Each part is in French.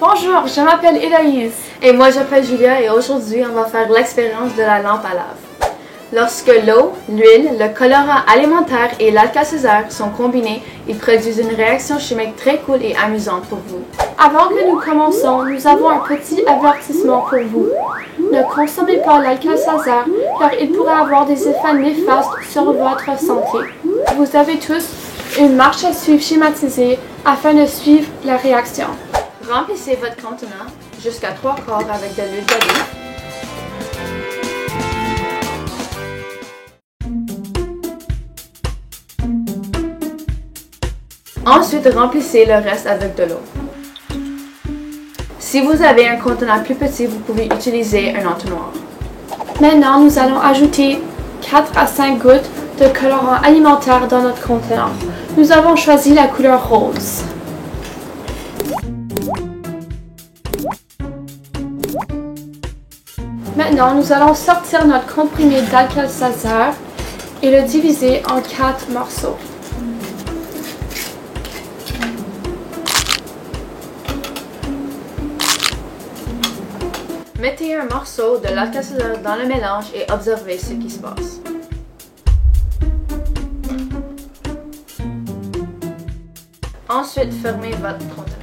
Bonjour, je m'appelle Héloïse. Et moi, je m'appelle Julia et aujourd'hui, on va faire l'expérience de la lampe à lave. Lorsque l'eau, l'huile, le colorant alimentaire et l'alka-seltzer sont combinés, ils produisent une réaction chimique très cool et amusante pour vous. Avant que nous commençons, nous avons un petit avertissement pour vous. Ne consommez pas l'alka-seltzer car il pourrait avoir des effets néfastes sur votre santé. Vous avez tous une marche à suivre schématisée afin de suivre la réaction. Remplissez votre contenant jusqu'à 3/4 avec de l'huile d'olive. Ensuite, remplissez le reste avec de l'eau. Si vous avez un contenant plus petit, vous pouvez utiliser un entonnoir. Maintenant, nous allons ajouter 4 à 5 gouttes de colorant alimentaire dans notre contenant. Nous avons choisi la couleur rose. Maintenant, nous allons sortir notre comprimé d'alka-seltzer et le diviser en 4 morceaux. Mettez un morceau de l'alka-seltzer dans le mélange et observez ce qui se passe. Ensuite, fermez votre contenant.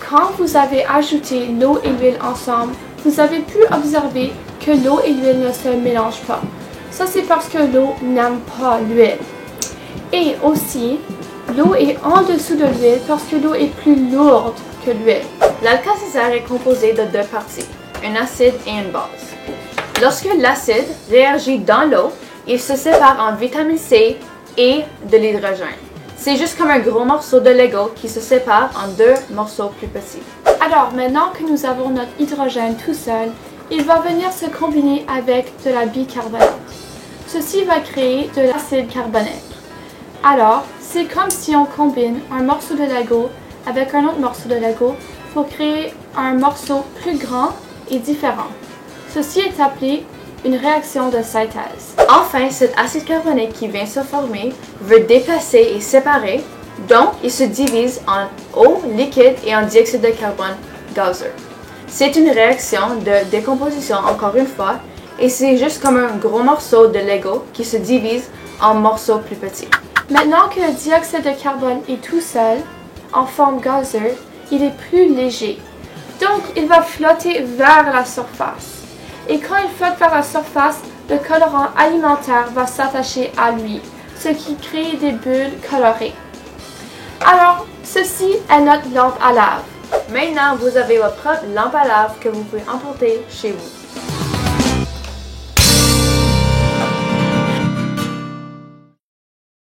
Quand vous avez ajouté l'eau et l'huile ensemble, vous avez pu observer que l'eau et l'huile ne se mélangent pas. Ça, c'est parce que l'eau n'aime pas l'huile. Et aussi, l'eau est en dessous de l'huile parce que l'eau est plus lourde que l'huile. L'alka-seltzer est composé de deux parties, un acide et une base. Lorsque l'acide réagit dans l'eau, il se sépare en vitamine C et de l'hydrogène. C'est juste comme un gros morceau de Lego qui se sépare en deux morceaux plus petits. Alors, maintenant que nous avons notre hydrogène tout seul, il va venir se combiner avec de la bicarbonate. Ceci va créer de l'acide carbonique. Alors, c'est comme si on combine un morceau de Lego avec un autre morceau de Lego pour créer un morceau plus grand et différent. Ceci est appelé une réaction de synthèse. Enfin, cet acide carbonique qui vient se former veut déplacer et séparer, donc il se divise en eau liquide et en dioxyde de carbone gazeux. C'est une réaction de décomposition encore une fois, et c'est juste comme un gros morceau de Lego qui se divise en morceaux plus petits. Maintenant que le dioxyde de carbone est tout seul, en forme gazeuse, il est plus léger. Donc, il va flotter vers la surface. Et quand il flotte vers la surface, le colorant alimentaire va s'attacher à lui, ce qui crée des bulles colorées. Alors, ceci est notre lampe à lave. Maintenant, vous avez votre propre lampe à lave que vous pouvez emporter chez vous.